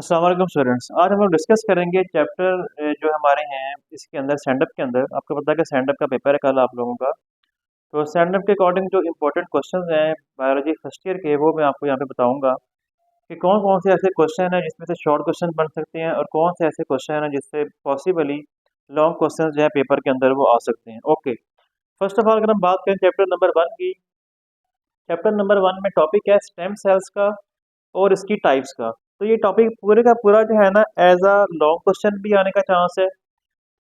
अस्सलाम वालेकुम स्टूडेंट्स। आज हम लोग डिस्कस करेंगे चैप्टर जो हमारे हैं इसके अंदर स्टैंड अप के अंदर। आपको पता है कि स्टैंड अप का पेपर है कल आप लोगों का। तो स्टैंड अप के अकॉर्डिंग जो इंपॉर्टेंट क्वेश्चंस हैं बायोलॉजी फर्स्ट ईयर के, वो मैं आपको यहाँ पे बताऊंगा कि कौन कौन से ऐसे क्वेश्चन हैं जिसमें से शॉर्ट क्वेश्चन बन सकते हैं और कौन से ऐसे क्वेश्चन हैं जिससे पॉसिबली लॉन्ग क्वेश्चन जो है पेपर के अंदर वो आ सकते हैं। ओके, फर्स्ट ऑफ ऑल अगर हम बात करें चैप्टर नंबर 1 की, चैप्टर नंबर 1 में टॉपिक है स्टेम सेल्स का और इसकी टाइप्स का। तो ये टॉपिक पूरे का पूरा जो है ना एज अ लॉन्ग क्वेश्चन भी आने का चांस है,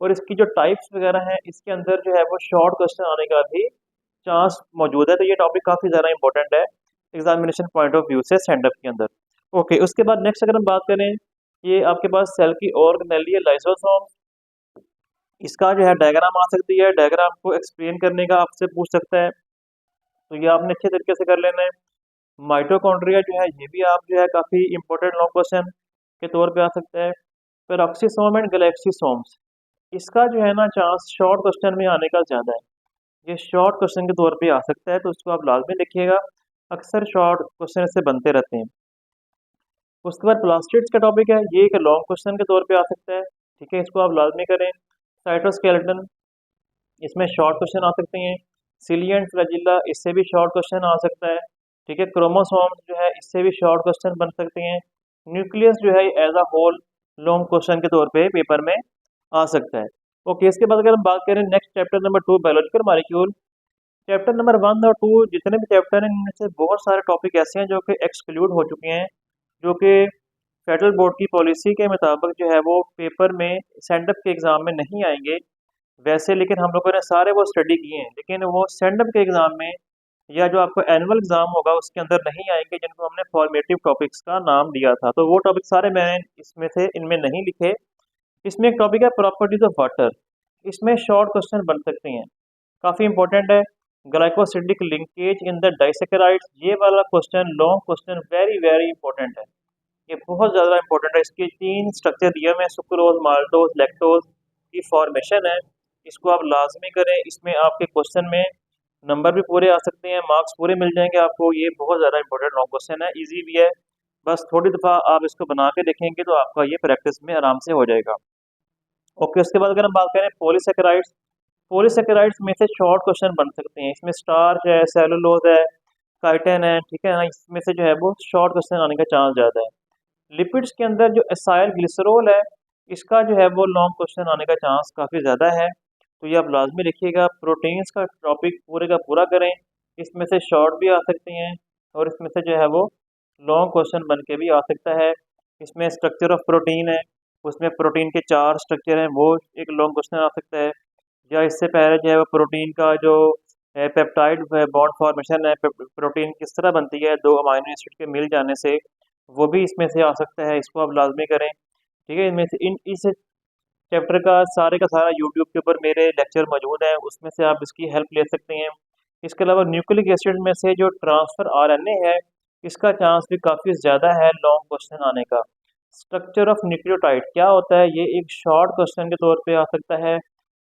और इसकी जो टाइप्स वगैरह हैं इसके अंदर जो है वो शॉर्ट क्वेश्चन आने का भी चांस मौजूद है। तो ये टॉपिक काफ़ी ज़्यादा इंपॉर्टेंट है एग्जामिनेशन पॉइंट ऑफ व्यू से स्टैंड अप के अंदर। ओके, उसके बाद नेक्स्ट अगर हम बात करें, ये आपके पास सेल की ऑर्गेनेली है लाइसोसोम। इसका जो है डायग्राम आ सकती है, डायग्राम को एक्सप्लेन करने का आपसे पूछ सकता है, तो ये आपने अच्छे तरीके से कर लेना है। माइटोकॉन्ड्रिया जो है ये भी आप जो है काफ़ी इंपॉर्टेंट लॉन्ग क्वेश्चन के तौर पे आ सकता है। पेरोक्सीसोम एंड गैलेक्सीसोम्स, इसका जो है ना चांस शॉर्ट क्वेश्चन में आने का ज़्यादा है। ये शॉर्ट क्वेश्चन के तौर पे आ सकता है, तो उसको आप लाजमी लिखिएगा। अक्सर शॉर्ट क्वेश्चन इससे बनते रहते हैं। उसके बाद प्लास्टिड्स का टॉपिक है, ये एक लॉन्ग क्वेश्चन के तौर पे आ सकता है। ठीक है, इसको आप लाजमी करें। साइटोस्केलेटन, इसमें शॉर्ट क्वेश्चन आ सकते हैं। सिलियन फ्लैजिला, इससे भी शॉर्ट क्वेश्चन आ सकता है। ठीक है, क्रोमोसोम्स जो है इससे भी शॉर्ट क्वेश्चन बन सकते हैं। न्यूक्लियस जो है as a whole long question के तौर पे पेपर में आ सकता है। ओके, इसके बाद अगर हम बात करें next chapter number 2 biological molecule, chapter number 1 और 2 जितने भी चैप्टर हैं इनमें से बहुत सारे टॉपिक ऐसे हैं जो कि एक्सक्लूड हो चुके हैं, जो कि फेडरल बोर्ड की पॉलिसी के मुताबिक जो है वो पेपर में सेंड अप के एग्ज़ाम में नहीं आएंगे वैसे। लेकिन हम लोगों ने सारे वो स्टडी किए हैं, लेकिन वो सेंड अप के एग्ज़ाम में या जो आपको एनुअल एग्ज़ाम होगा उसके अंदर नहीं आएंगे, जिनको हमने फॉर्मेटिव टॉपिक्स का नाम दिया था। तो वो टॉपिक सारे मैंने इसमें से इनमें नहीं लिखे। इसमें एक टॉपिक है प्रॉपर्टीज ऑफ वाटर, इसमें शॉर्ट क्वेश्चन बन सकते हैं, काफ़ी इंपॉर्टेंट है। Glycosidic linkage in the disaccharides, ये वाला question long question very very important है। ये बहुत ज़्यादा इंपॉर्टेंट है। इसके 3 स्ट्रक्चर दिए हुए हैं, सुक्रोज, माल्टोज, लैक्टोज की फॉर्मेशन है। इसको आप लाजमी करें। इसमें आपके क्वेश्चन में नंबर भी पूरे आ सकते हैं, मार्क्स पूरे मिल जाएंगे आपको। ये बहुत ज़्यादा इंपॉर्टेंट लॉन्ग क्वेश्चन है, इजी भी है। बस थोड़ी दफ़ा आप इसको बना के देखेंगे तो आपका ये प्रैक्टिस में आराम से हो जाएगा। ओके, उसके बाद अगर हम बात करें पॉलीसेकेराइड्स, पॉलीसेकेराइड्स में से शॉर्ट क्वेश्चन बन सकते हैं। इसमें स्टार्च है, सेलुलोज है, काइटिन है, ठीक है ना, इसमें से जो है वो शॉर्ट क्वेश्चन आने का चांस ज़्यादा है। लिपिड्स के अंदर जो एसाइल ग्लिसरॉल है, इसका जो है वो लॉन्ग क्वेश्चन आने का चांस काफ़ी ज़्यादा है, तो ये आप लाजमी लिखिएगा। प्रोटीन्स का टॉपिक पूरे का पूरा करें, इसमें से शॉर्ट भी आ सकते हैं और इसमें से जो है वो लॉन्ग क्वेश्चन बन के भी आ सकता है। इसमें स्ट्रक्चर ऑफ प्रोटीन है, उसमें प्रोटीन के 4 स्ट्रक्चर हैं, वो एक लॉन्ग क्वेश्चन आ सकता है। या इससे पहले जो है वो प्रोटीन का जो पेप्टाइड बॉन्ड फॉर्मेशन है, प्रोटीन किस तरह बनती है 2 अमाइनो एसिड के मिल जाने से, वो भी इसमें से आ सकता है। इसको आप लाजमी करें। ठीक है, इनमें से इन इस चैप्टर का सारा यूट्यूब के ऊपर मेरे लेक्चर मौजूद हैं, उसमें से आप इसकी हेल्प ले सकते हैं। इसके अलावा न्यूक्लिक एसिड में से जो ट्रांसफ़र आरएनए है, इसका चांस भी काफ़ी ज़्यादा है लॉन्ग क्वेश्चन आने का। स्ट्रक्चर ऑफ न्यूक्लियोटाइड क्या होता है, ये एक शॉर्ट क्वेश्चन के तौर पे आ सकता है।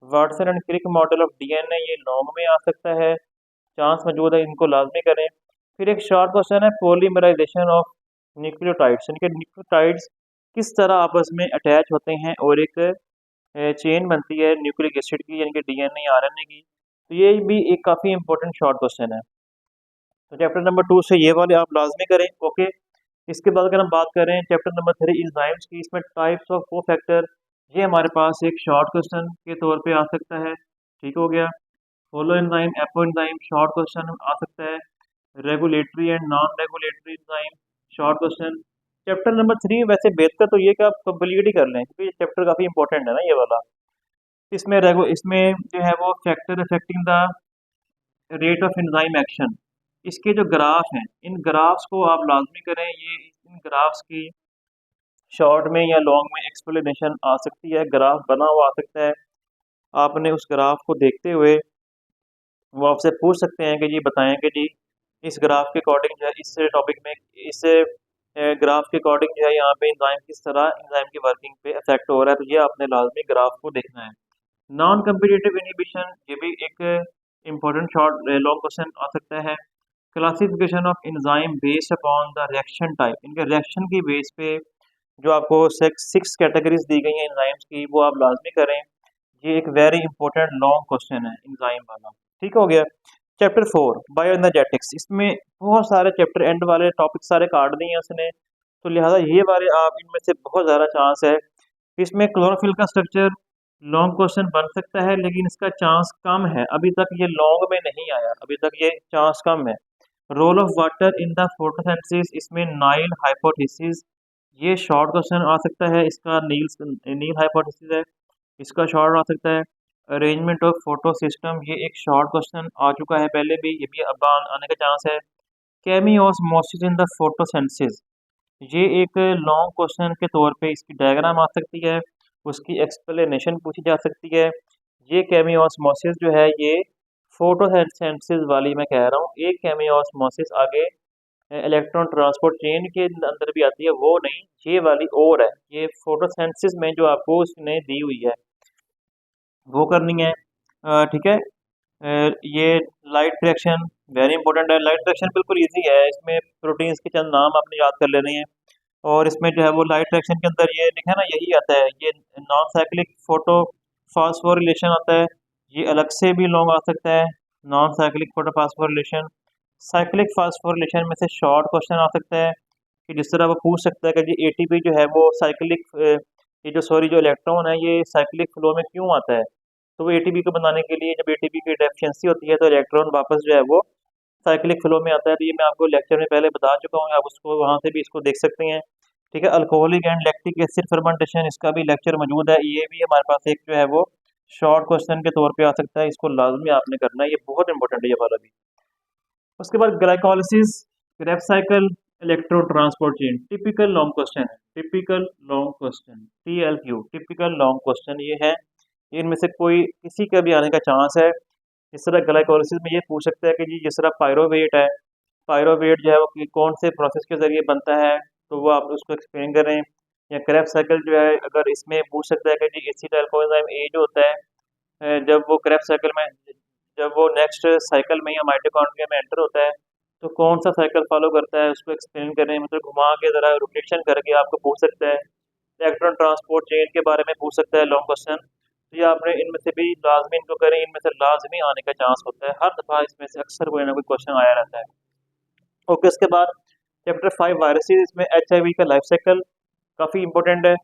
Watson and Crick model of DNA, ये लॉन्ग में आ सकता है, चांस मौजूद है, इनको लाजमी करें। फिर एक शॉर्ट क्वेश्चन है पॉलीमराइजेशन ऑफ न्यूक्लियोटाइड्स, यानी कि न्यूक्लियोटाइड्स किस तरह आपस में अटैच होते हैं और एक चेन बनती है न्यूक्लिक एसिड की, यानी कि डीएनए आरएनए की। तो ये भी एक काफ़ी इंपॉर्टेंट शॉर्ट क्वेश्चन है। तो चैप्टर नंबर 2 से ये वाले आप लाजमी करें। ओके, इसके बाद अगर हम बात करें चैप्टर नंबर 3 इंजाइम्स की, इसमें टाइप्स ऑफ कोफैक्टर, ये हमारे पास एक शॉर्ट क्वेश्चन के तौर पे आ सकता है। ठीक हो गया। Holo enzyme, apo enzyme, short question आ सकता है। Regulatory and non regulatory enzyme, short question. Chapter number 3 वैसे बेहतर तो ये कि आप कंप्लीट ही कर लें, क्योंकि ये चैप्टर काफ़ी इंपॉर्टेंट है ना ये वाला। इसमें जो है वो factor affecting the rate of enzyme action, इसके जो ग्राफ हैं इन ग्राफ्स को आप लाजमी करें। ये इन ग्राफ्स की शॉर्ट में या लॉन्ग में एक्सप्लेनेशन आ सकती है, ग्राफ बना हुआ आ सकता है। आपने उस ग्राफ को देखते हुए वो आपसे पूछ सकते हैं कि जी बताएं कि जी इस ग्राफ के अकॉर्डिंग जो है इस टॉपिक में इस ग्राफ के अकॉर्डिंग जो है यहाँ पे इंजाइम किस तरह इंजाइम की वर्किंग पे इफेक्ट हो रहा है। तो ये आपने लाजमी ग्राफ को देखना है। नॉन कम्पिटिटिव इनहिबिशन, ये भी एक इम्पोर्टेंट शॉर्ट लॉन्ग क्वेश्चन आ सकता है। Classification of enzyme based upon the reaction type, इनके रिएक्शन की बेस पे जो आपको सिक्स कैटेगरीज दी गई हैं एंजाइम्स की, वो आप लाजमी करें। ये एक वेरी इंपॉर्टेंट लॉन्ग क्वेश्चन है एंजाइम वाला। ठीक हो गया। चैप्टर 4 बायोएनर्जेटिक्स, इसमें बहुत सारे चैप्टर एंड वाले टॉपिक सारे काट दिए हैं उसने, तो लिहाजा ये वाले आप इनमें से बहुत ज़्यादा चांस है। इसमें क्लोरोफिल का स्ट्रक्चर लॉन्ग क्वेश्चन बन सकता है, लेकिन इसका चांस कम है, अभी तक ये लॉन्ग में नहीं आया, अभी तक ये चांस कम है। Role of water in the photosynthesis, इसमें नाइल हाइपोथेसिस, ये शॉर्ट क्वेश्चन आ सकता है, इसका नील हाइपोथेसिस है, इसका शॉर्ट आ सकता है। अरेंजमेंट ऑफ फोटो सिस्टम, ये एक शॉर्ट क्वेश्चन आ चुका है पहले भी, ये भी अब आने का चांस है। केमियोस्मोसिस इन द फोटोसिंथेसिस, ये एक लॉन्ग क्वेश्चन के तौर पे इसकी डायग्राम आ सकती है, उसकी एक्सप्लेनेशन पूछी जा सकती है। ये केमियोस्मोसिस जो है ये फोटोसिंथेसिस वाली मैं कह रहा हूँ, एक केमियोस्मोसिस आगे इलेक्ट्रॉन ट्रांसपोर्ट चेन के अंदर भी आती है, वो नहीं, ये वाली और है, ये फोटोसिंथेसिस में जो आपको उसने दी हुई है वो करनी है। ठीक है। ये लाइट रिएक्शन वेरी इंपॉर्टेंट है। लाइट रिएक्शन बिल्कुल इजी है, इसमें प्रोटीन्स के चंद नाम आपने याद कर लेने हैं, और इसमें जो है वो लाइट रिएक्शन के अंदर ये लिखा है ना, यही आता है, ये नॉन साइक्लिक फोटो फास्फोरिलेशन आता है, ये अलग से भी लॉन्ग आ सकता है, non cyclic photo phosphorylation. Cyclic phosphorylation में से शॉर्ट क्वेश्चन आ सकता है कि जिस तरह वो पूछ सकता है कि जी एटीपी जो है वो साइक्लिक ये जो सॉरी जो इलेक्ट्रॉन है ये साइक्लिक फ्लो में क्यों आता है। तो वो एटीपी को बनाने के लिए जब एटीपी की डेफिशिएंसी होती है तो इलेक्ट्रॉन वापस जो है वो साइक्लिक फ्लो में आता है। तो ये मैं आपको लेक्चर में पहले बता चुका हूँ, आप उसको वहाँ से भी इसको देख सकते हैं। ठीक है। Alcoholic and lactic acid fermentation, इसका भी लेक्चर मौजूद है, ये भी हमारे पास एक जो है वो शॉर्ट क्वेश्चन के तौर पे आ सकता है, इसको लाजमी आपने करना है, ये बहुत इंपॉर्टेंट है ये वाला भी। उसके बाद glycolysis, Krebs cycle, electron transport chain, typical long question है, typical long question, TLQ, typical long question ये है। इनमें से कोई किसी का भी आने का चांस है। इस तरह ग्लाइकोलिसिस में ये पूछ सकता है कि जी जिस तरह पायरोवेट है, पायरोवेट जो है वो कौन से प्रोसेस के ज़रिए बनता है, तो वो आप उसको एक्सप्लेन करें। या क्रेब्स साइकिल जो है, अगर इसमें पूछ सकता है कि जी एसिटाइल कोएंजाइम ए जो होता है जब वो क्रेब्स साइकिल में, जब वो नेक्स्ट साइकिल में या माइटोकॉन्ड्रिया में एंटर होता है तो कौन सा साइकिल फॉलो करता है, उसको एक्सप्लेन करें, मतलब घुमा के ज़रा रोटेशन करके आपको पूछ सकता है। इलेक्ट्रॉन ट्रांसपोर्ट चेन के बारे में पूछ सकता है लॉन्ग क्वेश्चन। तो ये आपने इनमें से भी लाजमी इनको करें, इनमें से लाजमी आने का चांस होता है, हर दफ़ा इसमें से अक्सर कोई ना कोई क्वेश्चन आया रहता है। ओके। उसके बाद चैप्टर 5 वायरसेस, इसमें HIV का लाइफ साइकिल काफ़ी इंपॉर्टेंट है,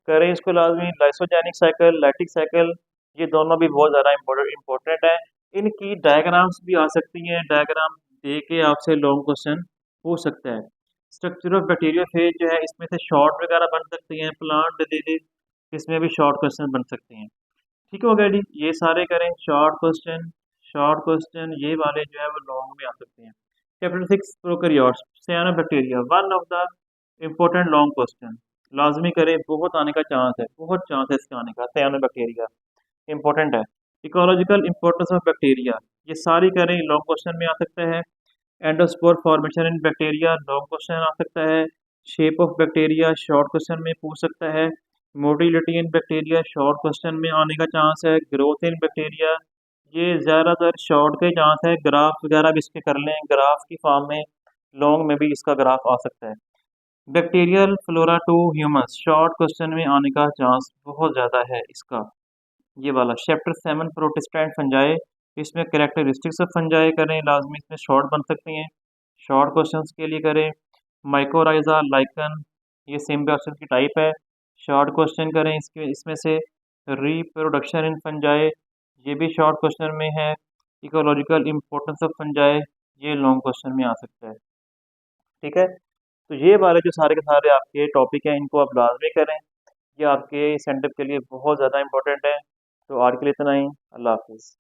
करें इसको लाजमी। लाइसोजेनिक साइकिल, लैक्टिक साइकिल, ये दोनों भी बहुत ज़्यादा इंपॉर्टेंट है। इनकी डायग्राम्स भी आ सकती हैं, डायग्राम दे के आपसे लॉन्ग क्वेश्चन पूछ सकता है। स्ट्रक्चर ऑफ बैक्टीरिया फेज जो है, इसमें से शॉर्ट वगैरह बन सकती हैं। प्लांट डिजीज, इसमें भी शॉर्ट क्वेश्चन बन सकते हैं। ठीक हो गया जी, ये सारे करें शॉर्ट क्वेश्चन, शॉर्ट क्वेश्चन ये वाले जो है वो लॉन्ग में आ सकते हैं। Chapter 6 prokaryotes, cyanobacteria, one of the important long question, लाजमी करें, बहुत आने का चांस है, बहुत चांस है इसके आने का। साइनोबैक्टीरिया इंपॉर्टेंट है। इकोलॉजिकल इंपॉर्टेंस ऑफ बैक्टीरिया, ये सारी करें लॉन्ग क्वेश्चन में आ सकता है। Endospore formation in bacteria, long question आ सकता है। Shape of bacteria, short question में पूछ सकता है। Motility in bacteria, short question में आने का चांस है। ग्रोथ इन बैक्टीरिया, ये ज़्यादातर शॉर्ट के चांस है, ग्राफ वगैरह भी इसके कर लें, ग्राफ की फॉर्म में लॉन्ग में भी इसका ग्राफ आ सकता है। Bacterial flora to humus, short question में आने का चांस बहुत ज़्यादा है इसका, ये वाला। चैप्टर 7 प्रोटिस्टेंट फंजाई, इसमें कैरेक्टरिस्टिक्स ऑफ फंजाई करें लाजमी, इसमें शॉर्ट बन सकते हैं, शॉर्ट क्वेश्चंस के लिए करें। माइकोराइजा लाइकन, ये सिम्बियोसिस की टाइप है, शॉर्ट क्वेश्चन करें इसके, इसमें से। रिप्रोडक्शन इन फंजाई, ये भी शॉर्ट क्वेश्चन में है। इकोलॉजिकल इम्पोर्टेंस ऑफ फंजाई, ये लॉन्ग क्वेश्चन में आ सकता है। ठीक है। तो ये वाले जो सारे के सारे आपके टॉपिक हैं, इनको आप लाजमी करें, ये आपके सेंटर के लिए बहुत ज़्यादा इंपॉर्टेंट है। तो आज के लिए इतना ही, अल्लाह हाफिज़।